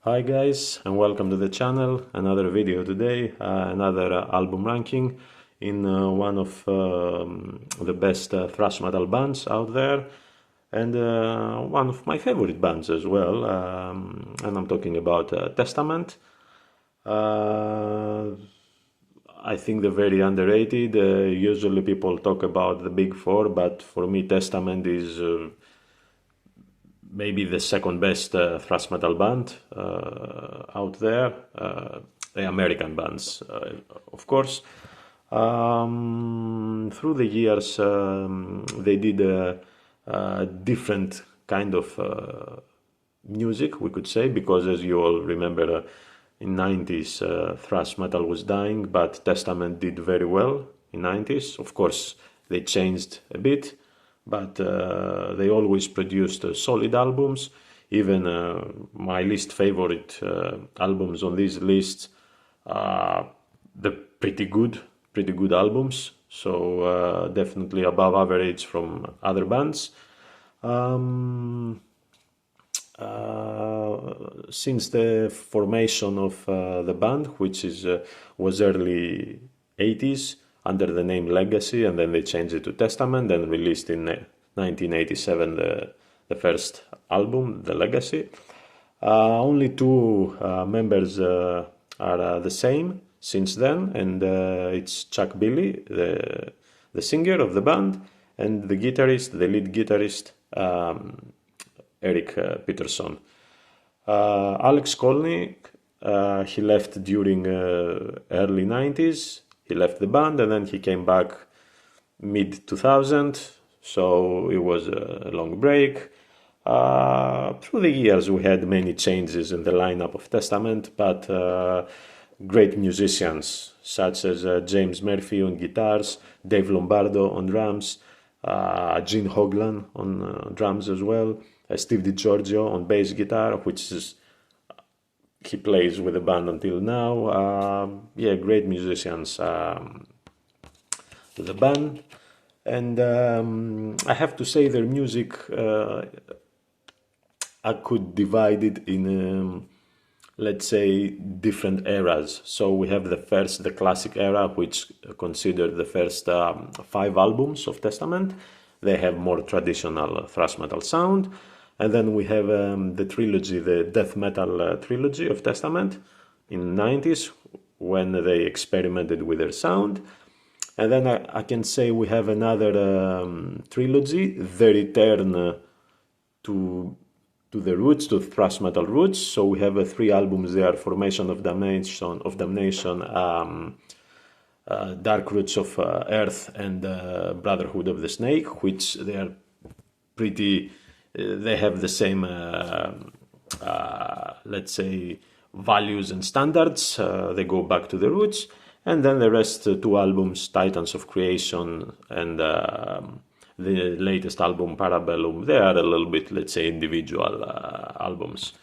Hi guys, and welcome to the channel. Another video today, another album ranking in one of the best thrash metal bands out there, and one of my favorite bands as well. And I'm talking about Testament. Uh, I think they're very underrated. Usually people talk about the Big Four, but for me, Testament is maybe the second best thrash metal band out there. The American bands, of course. Through the years, they did a different kind of music, we could say, because as you all remember, in 90s thrash metal was dying, but Testament did very well in 90s. Of course, they changed a bit, but they always produced solid albums. Even my least favorite albums on this list, the pretty good albums. So definitely above average from other bands. Since the formation of the band, which was early 80s under the name Legacy, and then they changed it to Testament and released in 1987 the first album, The Legacy. Only two members are the same since then, and it's Chuck Billy, the singer of the band, and the guitarist, the lead guitarist, Eric Peterson. Alex Skolnick, he left during early 90s. He left the band and then he came back mid 2000. So it was a long break. Through the years, we had many changes in the lineup of Testament, but great musicians such as James Murphy on guitars, Dave Lombardo on drums, Gene Hoglan on drums as well, Steve DiGiorgio on bass guitar, which is he plays with the band until now. Yeah, great musicians, the band. And I have to say their music, I could divide it in, let's say, different eras. So we have the classic era, which considered the first 5 albums of Testament. They have more traditional thrash metal sound. And then we have the trilogy, the death metal trilogy of Testament in the 90s, when they experimented with their sound. And then I can say we have another trilogy, the return to the roots, to thrash metal roots. So we have 3 albums there: Formation of Damnation, Dark Roots of Earth, and Brotherhood of the Snake, which they are pretty. They have the same, let's say, values and standards. They go back to the roots. And then the rest 2 albums, Titans of Creation and the latest album, Parabellum, they are a little bit, let's say, individual albums.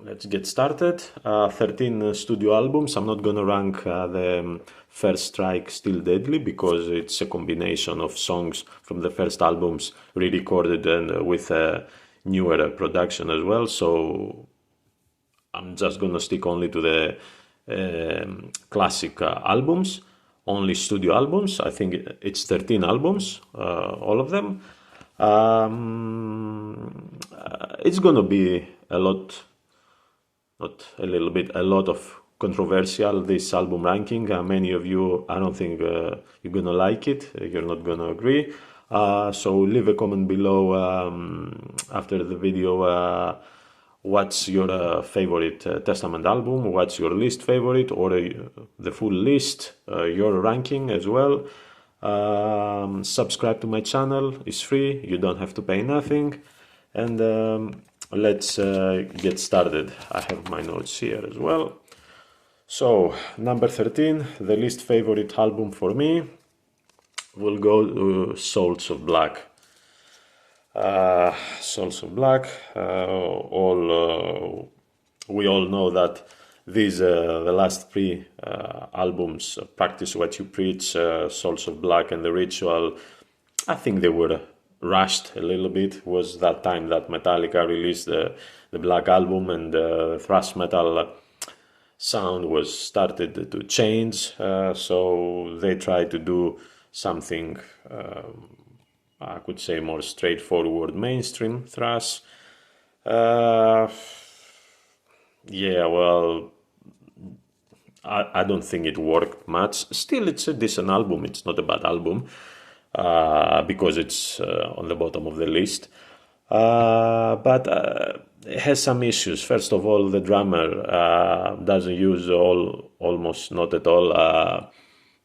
Let's get started. 13 studio albums. I'm not gonna rank the First Strike, Still Deadly, because it's a combination of songs from the first albums re-recorded and with newer production as well. So I'm just gonna stick only to the classic albums, only studio albums. I think it's 13 albums, all of them. It's gonna be a lot, not a little bit, a lot of controversial, this album ranking. Many of you, I don't think you're gonna like it, you're not gonna agree. So leave a comment below after the video. What's your favorite Testament album? What's your least favorite, or the full list, your ranking as well. Subscribe to my channel, it's free, you don't have to pay nothing. And let's get started. I have my notes here as well. So, number 13, the least favorite album for me will go to Souls of Black. Souls of Black, we all know that these, the last 3 albums, Practice What You Preach, Souls of Black, and The Ritual, I think they were rushed a little bit was that time that Metallica released the Black Album, and the thrash metal sound was started to change. So they tried to do something, I could say, more straightforward mainstream thrash. Yeah, well, I don't think it worked much. Still, it's a decent album. It's not a bad album, because it's on the bottom of the list. But it has some issues. First of all, the drummer doesn't use almost not at all,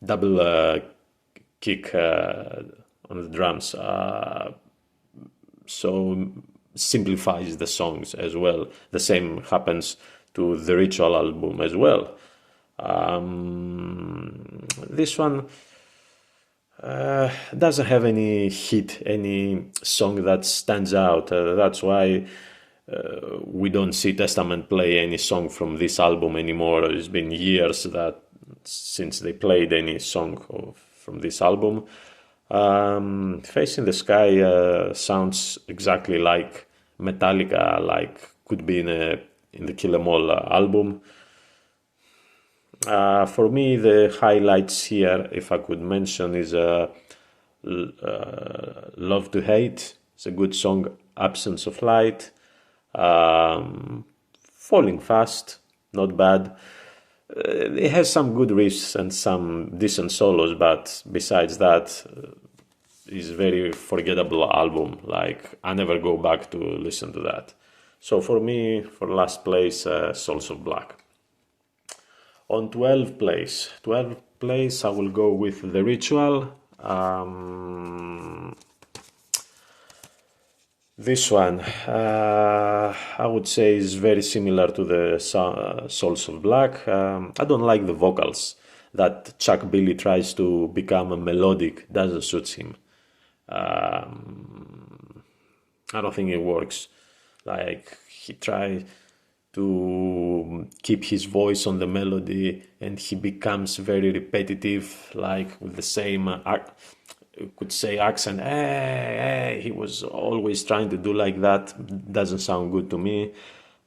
double kick on the drums. So simplifies the songs as well. The same happens to the Ritual album as well. This one doesn't have any hit, any song that stands out. That's why we don't see Testament play any song from this album anymore. It's been years that since they played any song from this album. Facing the Sky sounds exactly like Metallica, like could be in the Kill 'Em All album. For me, the highlights here, if I could mention, is Love to Hate. It's a good song. Absence of Light. Falling Fast, not bad. It has some good riffs and some decent solos, but besides that, it's a very forgettable album. Like, I never go back to listen to that. So for me, for last place, Souls of Black. On 12th place, I will go with The Ritual. This one, I would say, is very similar to the Souls of Black. I don't like the vocals that Chuck Billy tries to become a melodic. Doesn't suit him. I don't think it works. Like, he tries to keep his voice on the melody, and he becomes very repetitive, like with the same could say accent. Hey, he was always trying to do like that. Doesn't sound good to me.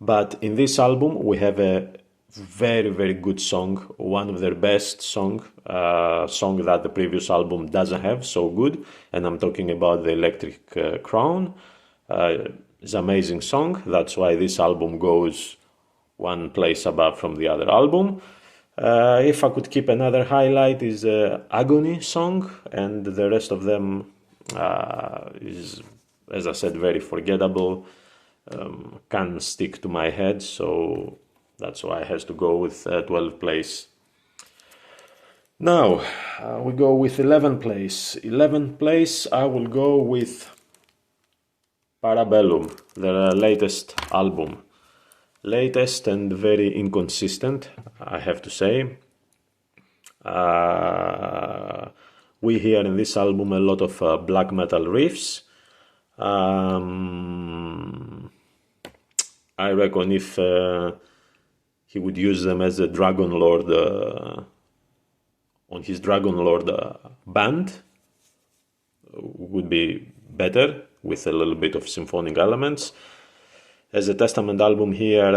But in this album, we have a very, very good song, one of their best song that the previous album doesn't have so good, and I'm talking about the Electric Crown. It's an amazing song. That's why this album goes one place above from the other album. If I could keep another highlight, is Agony song, and the rest of them is, as I said, very forgettable. Can't stick to my head, so that's why it has to go with 12th place. Now we go with 11th place. 11th place, I will go with Parabellum, their latest album. Latest and very inconsistent, I have to say. We hear in this album a lot of black metal riffs. I reckon if he would use them as a Dragon Lord on his Dragon Lord band, would be better with a little bit of symphonic elements. As a Testament album here,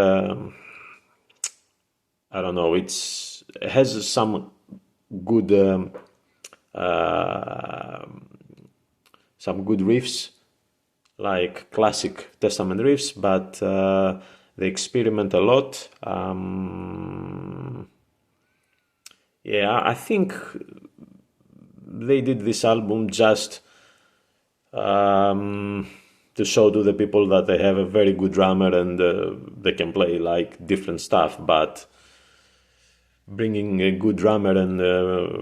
I don't know, it has some good riffs, like classic Testament riffs, but they experiment a lot. I think they did this album just to show to the people that they have a very good drummer and they can play like different stuff, but bringing a good drummer and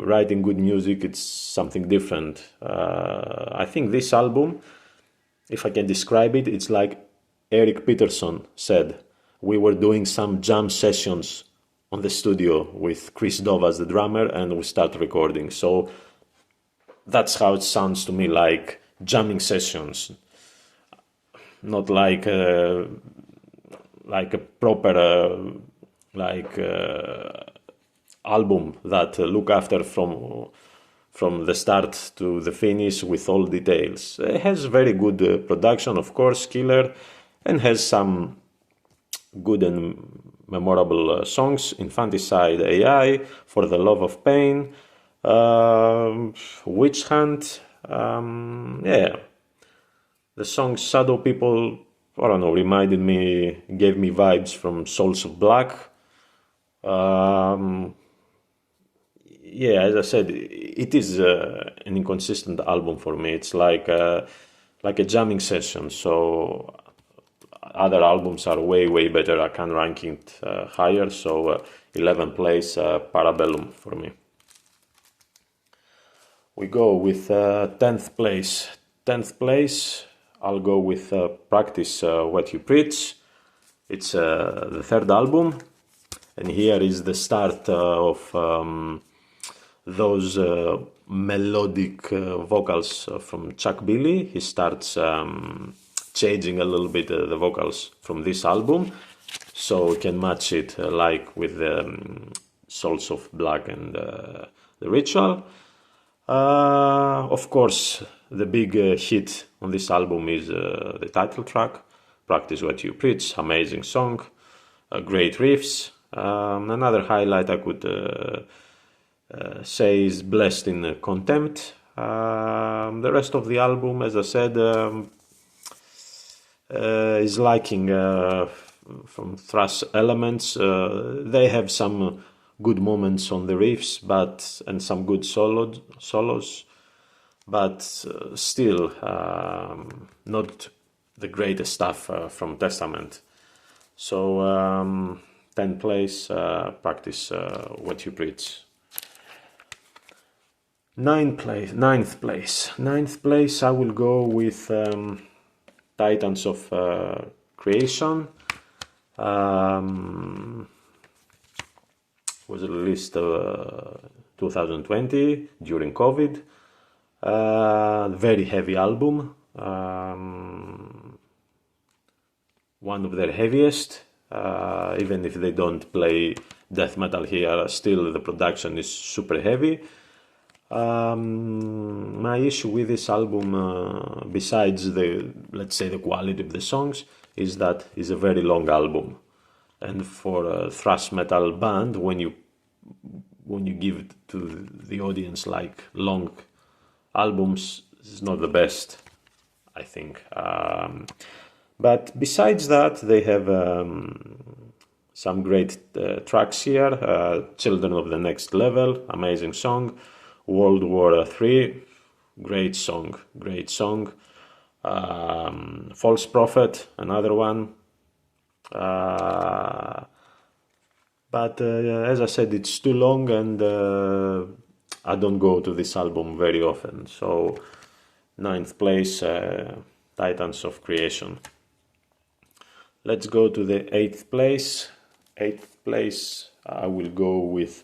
writing good music, it's something different. I think this album, if I can describe it, it's like Eric Peterson said. We were doing some jam sessions on the studio with Chris Dove as the drummer, and we start recording. So that's how it sounds to me, like jamming sessions, not like a proper album that look after from from the start to the finish with all details. It has very good production, of course, killer, and has some good and memorable songs: Infanticide AI, For the Love of Pain, Witch Hunt. Yeah, the song Shadow People, I don't know, gave me vibes from Souls of Black. Yeah, as I said, it is an inconsistent album for me. It's like a jamming session. So other albums are way better. I can rank it higher. So 11th place, Parabellum for me. We go with 10th place. 10th place, I'll go with Practice What You Preach. It's the third album, and here is the start of those melodic vocals from Chuck Billy. He starts changing a little bit the vocals from this album, so we can match it like with Souls of Black and the Ritual. Of course, the big hit on this album is the title track, Practice What You Preach. Amazing song, great riffs. Another highlight I could say is Blessed in Contempt. The rest of the album, as I said, is lacking from thrash elements. They have some good moments on the riffs, and some good solos, but still not the greatest stuff from Testament. So 10th place, Practice What You Preach. Ninth place, I will go with Titans of Creation. Was released 2020 during COVID. Very heavy album. One of their heaviest. Even if they don't play death metal here, still the production is super heavy. My issue with this album, besides let's say the quality of the songs, is that it's a very long album. And for a thrash metal band, when you give it to the audience like long albums, it's not the best, I think. But besides that, they have some great tracks here. Children of the Next Level, amazing song. World War III, great song. False Prophet, another one. But as I said, it's too long, and I don't go to this album very often. So 9th place, Titans of Creation. Let's go to the 8th place. 8th place, I will go with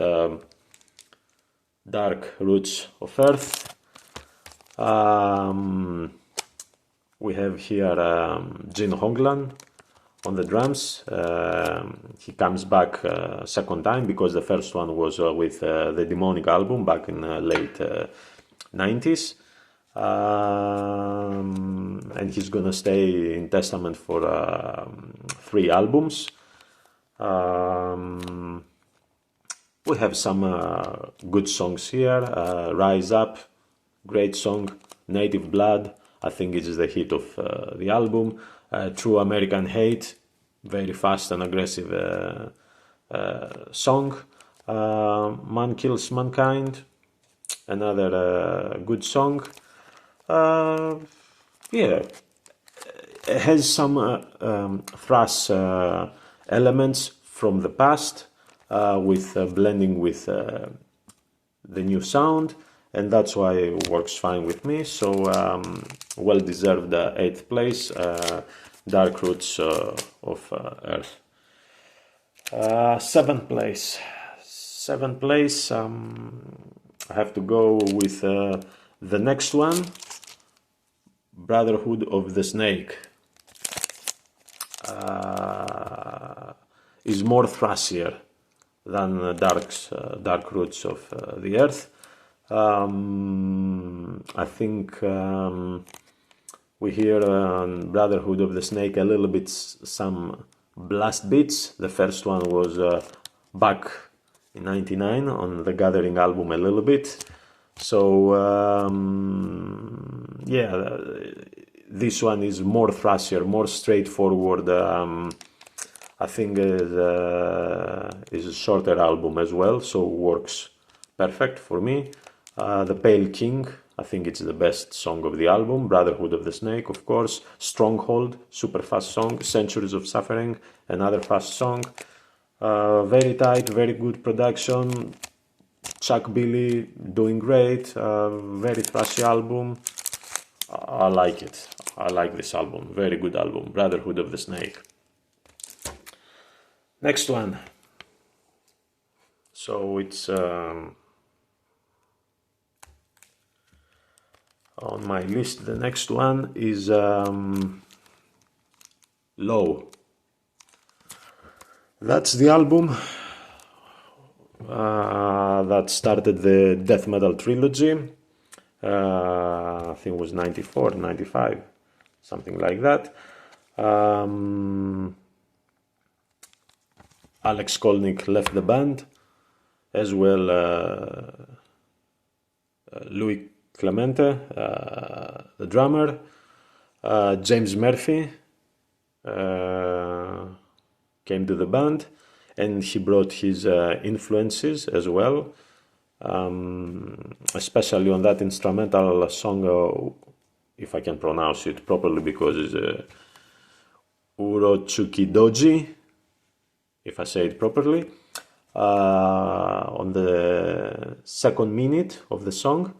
Dark Roots of Earth. We have here Gene Hoglan on the drums. He comes back second time, because the first one was with the Demonic album back in late 90s. And he's gonna stay in Testament for 3 albums. We have some good songs here. Rise Up, great song. Native Blood, I think it is the hit of the album. True American Hate, very fast and aggressive song. Man Kills Mankind, another good song. Yeah, it has some thrash elements from the past, with blending with the new sound, and that's why it works fine with me. So well deserved 8th place, Dark Roots of Earth. 7th place. 7th place, I have to go with the next one, Brotherhood of the Snake. Is more thrashier than Dark Roots of the Earth. I think we hear on Brotherhood of the Snake a little bit some blast beats. The first one was back in '99 on the Gathering album a little bit. So yeah, this one is more thrashier, more straightforward. I think is a shorter album as well, so works perfect for me. The Pale King, I think it's the best song of the album. Brotherhood of the Snake, of course. Stronghold, super fast song. Centuries of Suffering, another fast song. Very tight, very good production. Chuck Billy doing great. Very thrashy album. I like it. I like this album. Very good album. Brotherhood of the Snake. Next one. So it's on my list. The next one is Low. That's the album that started the death metal trilogy. I think it was 94, 95, something like that. Alex Skolnick left the band, as well Louis Clemente, the drummer, James Murphy came to the band, and he brought his influences as well, especially on that instrumental song, if I can pronounce it properly, because it's Urochukidoji, if I say it properly. On the second minute of the song,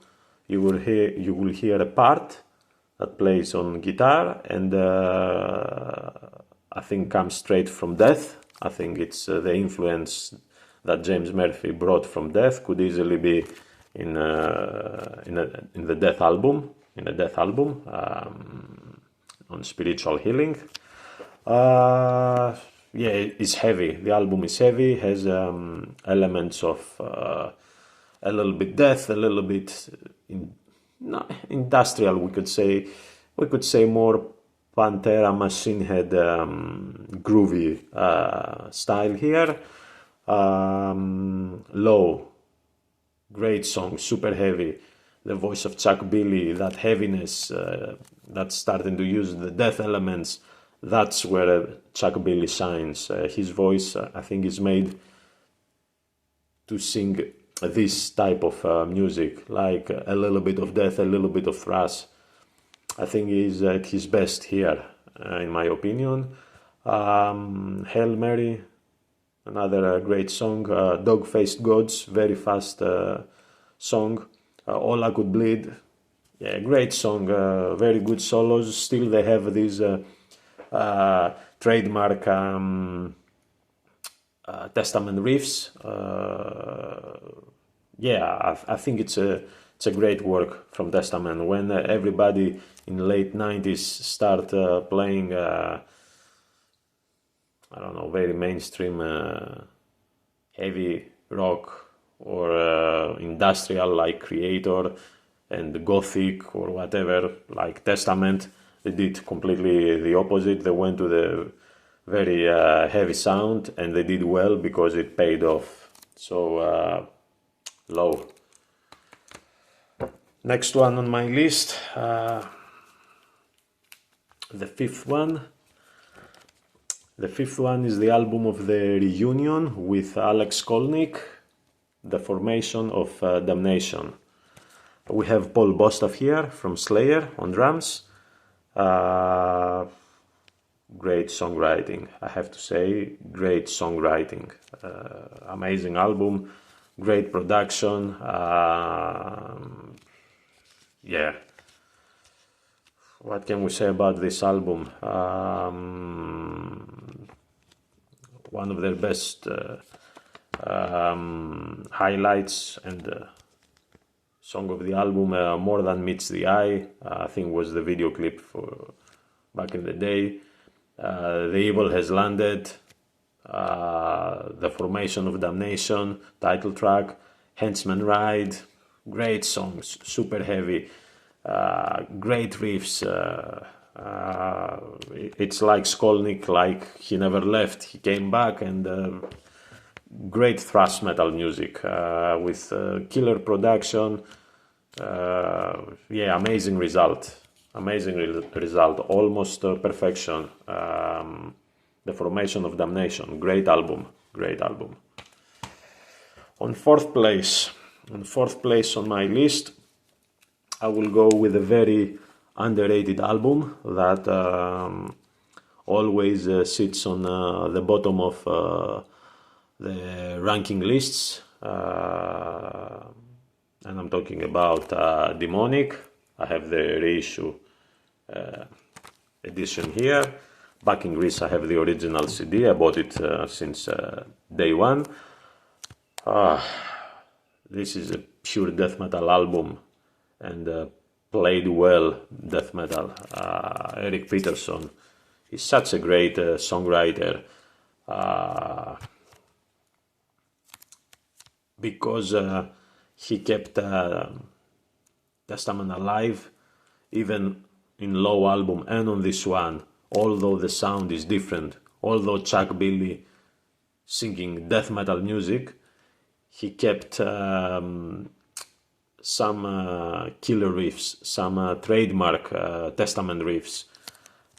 you will hear a part that plays on guitar, and I think comes straight from Death. I think it's the influence that James Murphy brought from Death could easily be in the Death album, on Spiritual Healing. Yeah, it's heavy. The album is heavy, has elements of a little bit death, a little bit industrial. We could say more Pantera, Machine Head, groovy style here. Low, great song, super heavy. The voice of Chuck Billy, that heaviness, that's starting to use the death elements. That's where Chuck Billy shines. His voice, I think, is made to sing this type of music, like a little bit of death, a little bit of thrash. I think he's at his best here, in my opinion. Hail Mary, another great song. Dog-Faced Gods, very fast song. All I Could Bleed, yeah, great song. Very good solos. Still, they have these trademark Testament riffs. Yeah, I think it's a great work from Testament. When everybody in the late 90s start playing, I don't know, very mainstream heavy rock or industrial like Creator and Gothic or whatever, like Testament, they did completely the opposite. They went to the very heavy sound, and they did well because it paid off. So Low. Next one on my list, the fifth one. The fifth one is the album of the reunion with Alex Skolnick, The Formation of Damnation. We have Paul Bostaph here from Slayer on drums. Great songwriting, I have to say, great songwriting. Amazing album, great production. Yeah, what can we say about this album? One of their best highlights and song of the album, More Than Meets the Eye, I think was the video clip for back in the day. The Evil Has Landed, The Formation of Damnation, title track, Henchman Ride, Great songs, super heavy, great riffs. It's like Skolnick, like he never left. He came back, and great thrash metal music with killer production. Yeah, amazing result. Amazing result. Almost perfection. The Formation of Damnation. Great album. Great album. On fourth place on my list, I will go with a very underrated album that always sits on the bottom of the ranking lists, and I'm talking about Demonic. I have the reissue edition here. Back in Greece I have the original CD. I bought it since day one. This is a pure death metal album, and played well death metal. Eric Peterson is such a great songwriter, because he kept Testament alive even in low album and on this one, although the sound is different. Although Chuck Billy singing death metal music, he kept some killer riffs, some trademark Testament riffs.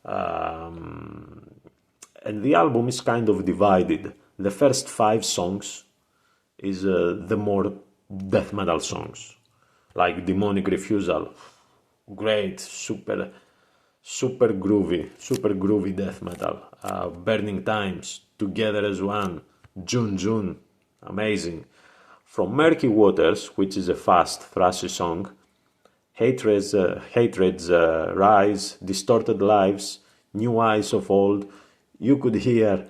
And the album is kind of divided. The first 5 songs is the more death metal songs, like Demonic Refusal. Great, super groovy death metal. Burning Times, Together as One, June, amazing. From Murky Waters, which is a fast, thrashy song, Hatred's Rise, Distorted Lives, New Eyes of Old, you could hear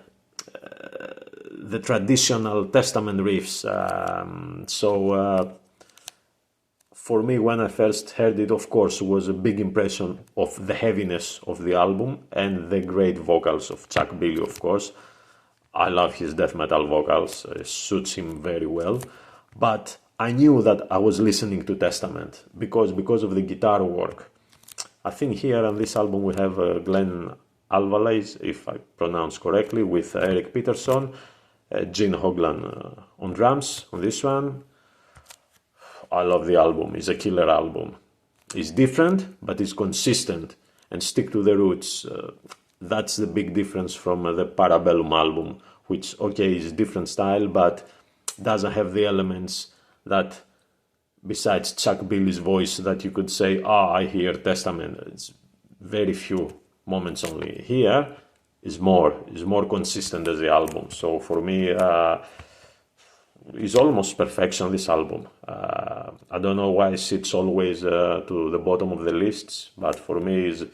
the traditional Testament riffs. For me, when I first heard it, of course, was a big impression of the heaviness of the album and the great vocals of Chuck Billy, of course. I love his death metal vocals, it suits him very well. But I knew that I was listening to Testament because of the guitar work. I think here on this album we have Glenn Alvarez, if I pronounce correctly, with Eric Peterson, Gene Hoglan on drums on this one. I love the album. It's a killer album. It's different, but it's consistent and stick to the roots. That's the big difference from the Parabellum album, which, okay, is different style, but doesn't have the elements that, besides Chuck Billy's voice, that you could say, I hear Testament. It's very few moments only. Here is more consistent as the album. So for me, it's almost perfection, this album. I don't know why it sits always to the bottom of the lists, but for me it's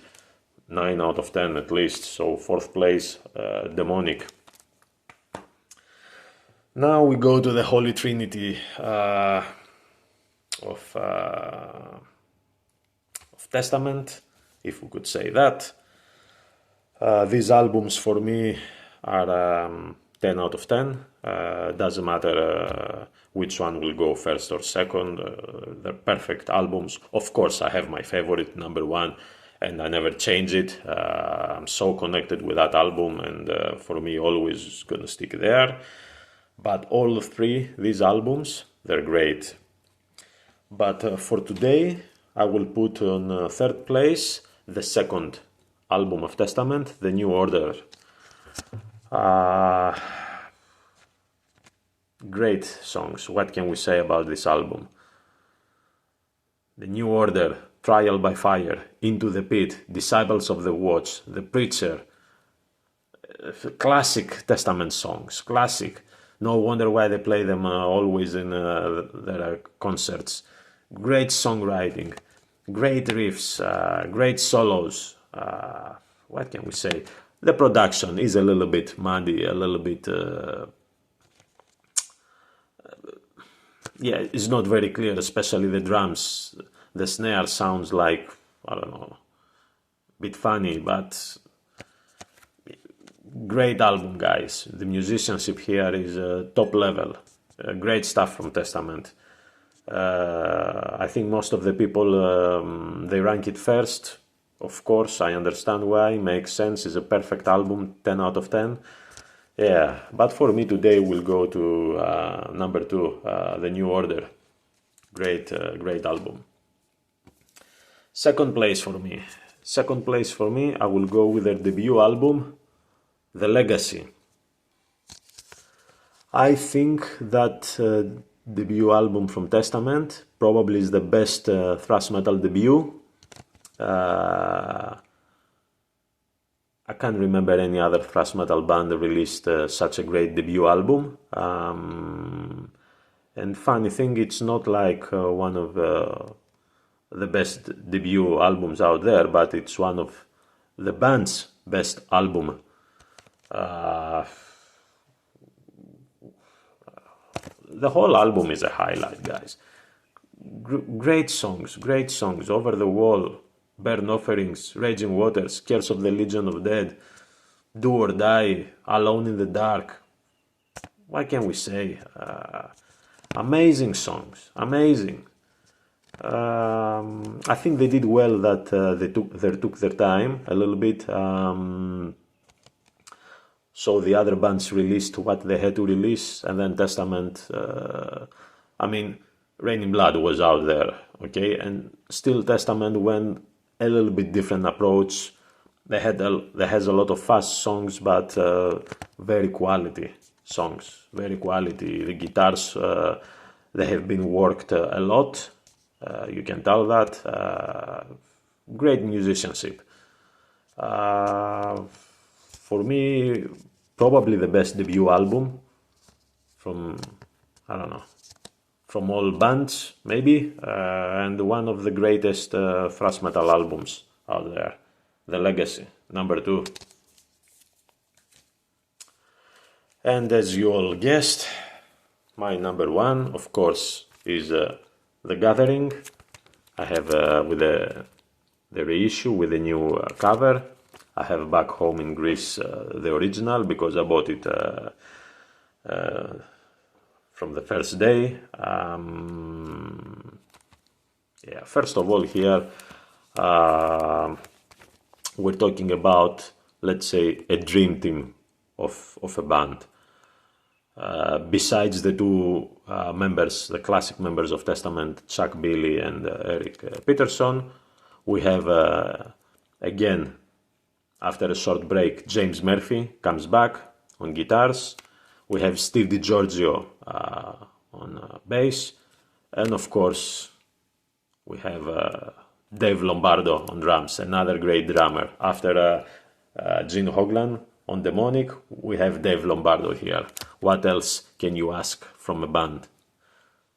9 out of 10 at least. So fourth place, Demonic. Now we go to the Holy Trinity of Testament, if we could say that. These albums for me are 10 out of 10. Doesn't matter which one will go first or second. They're perfect albums. Of course, I have my favorite, number 1, and I never change it. I'm so connected with that album, and for me, always gonna stick there. But all 3, these albums, they're great. But for today, I will put on third place the second album of Testament, The New Order. Great songs. What can we say about this album? The New Order, Trial by Fire, Into the Pit, Disciples of the Watch, The Preacher. Classic Testament songs, classic. No wonder why they play them always in their concerts. Great songwriting, great riffs, great solos. What can we say? The production is a little bit muddy, a little bit... yeah, it's not very clear, especially the drums. The snare sounds like, I don't know, a bit funny, but... Great album, guys. The musicianship here is top level. Great stuff from Testament. I think most of the people they rank it first. Of course, I understand why. Makes sense. It's a perfect album, 10 out of 10. Yeah, but for me today we'll go to number 2, The New Order. Great album. Second place for me, I will go with their debut album, The Legacy. I think that debut album from Testament probably is the best thrash metal debut. I can't remember any other thrash metal band that released such a great debut album. And funny thing, it's not like one of the best debut albums out there, but it's one of the band's best album. The whole album is a highlight, guys. Great songs, Over the Wall, Burn Offerings, Raging Waters, Curse of the Legion of Dead, Do or Die, Alone in the Dark. What can we say? Amazing songs, amazing. I think they did well that they took their time a little bit. So the other bands released what they had to release, and then Testament. Rain in Blood was out there, okay, and still Testament went a little bit different approach. They has a lot of fast songs, but very quality songs, very quality. The guitars they have been worked a lot. You can tell that. Great musicianship. For me, probably the best debut album from, I don't know, from all bands, maybe, and one of the greatest thrash metal albums out there, The Legacy, number 2. And as you all guessed, my number 1, of course, is The Gathering. I have with the reissue with the new cover. I have back home in Greece the original because I bought it from the first day. First of all, here we're talking about, let's say, a dream team of a band. Besides the two members, the classic members of Testament, Chuck Billy and Eric Peterson, we have again, after a short break, James Murphy comes back on guitars. We have Steve DiGiorgio on bass, and of course we have Dave Lombardo on drums, another great drummer. After Gene Hoglan on demonic, we have Dave Lombardo here. What else can you ask from a band?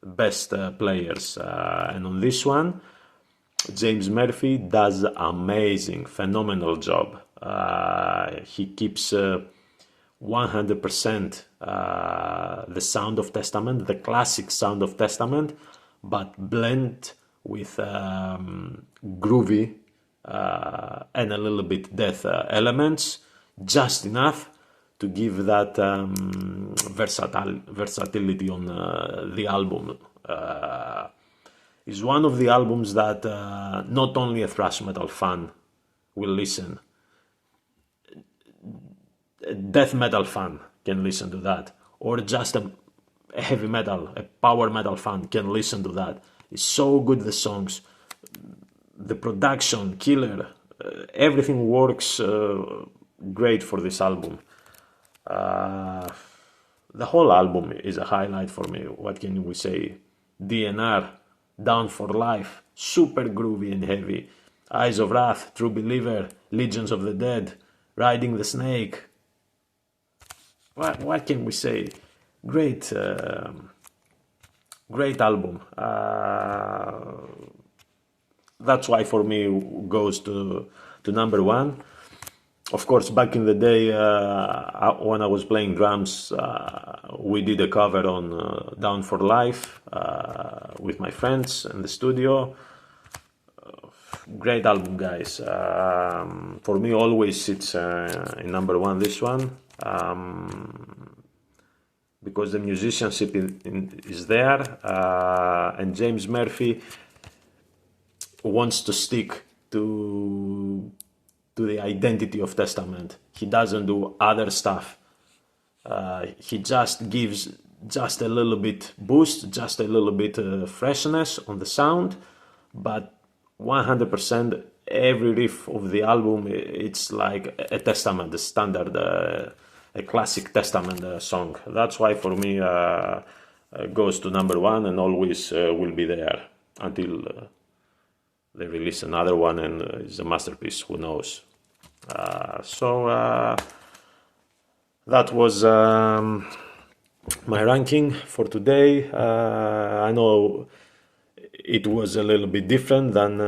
Best players. And on this one, James Murphy does amazing, phenomenal job. He keeps 100% the sound of Testament, the classic sound of Testament, but blend with groovy and a little bit death elements, just enough to give that versatility on the album. Is one of the albums that not only a thrash metal fan will listen, a death metal fan can listen to that, or just a heavy metal, a power metal fan can listen to that. It's so good, the songs, the production, killer, everything works great for this album. The whole album is a highlight for me. What can we say? DNR, Down for Life, super groovy and heavy. Eyes of Wrath, True Believer, Legions of the Dead, Riding the Snake. What can we say? Great album. That's why for me goes to number 1. Of course, back in the day when I was playing drums, we did a cover on Down for Life with my friends in the studio. Great album, guys. For me, always it's in number 1, this one. because the musicianship is there, and James Murphy wants to stick to the identity of Testament. He doesn't do other stuff. He just gives just a little bit boost, just a little bit freshness on the sound, but 100% every riff of the album, it's like a Testament, a standard, a classic Testament song. That's why for me goes to number one and always will be there until they release another one and it's a masterpiece, who knows. So that was my ranking for today. I know it was a little bit different than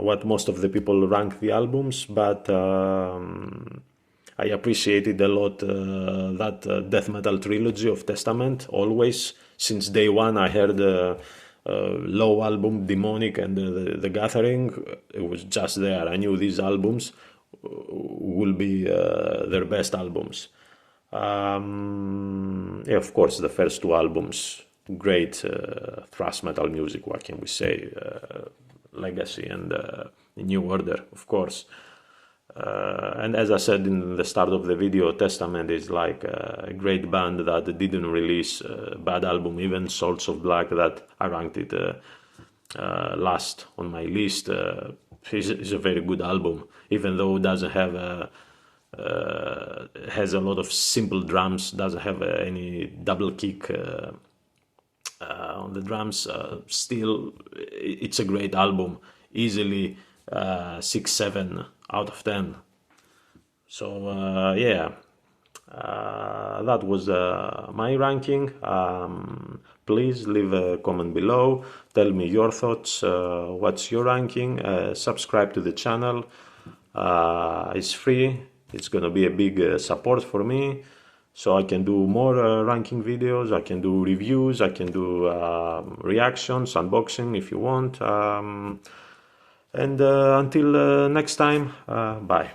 what most of the people rank the albums, but I appreciated a lot that death metal trilogy of Testament. Always, since day one, I heard Low album, Demonic, and the Gathering. It was just there. I knew these albums will be their best albums. Yeah, of course, the first two albums, great thrash metal music. What can we say? Legacy and New Order, of course. And as I said in the start of the video, Testament is like a great band that didn't release a bad album. Even Souls of Black, that I ranked it last on my list, is a very good album, even though it doesn't have has a lot of simple drums, doesn't have any double kick on the drums. Still, it's a great album, easily 6-7 out of 10. So yeah, that was my ranking. Please leave a comment below, tell me your thoughts, what's your ranking, subscribe to the channel, it's free, it's gonna be a big support for me, so I can do more ranking videos, I can do reviews, I can do reactions, unboxing if you want, and until next time, bye.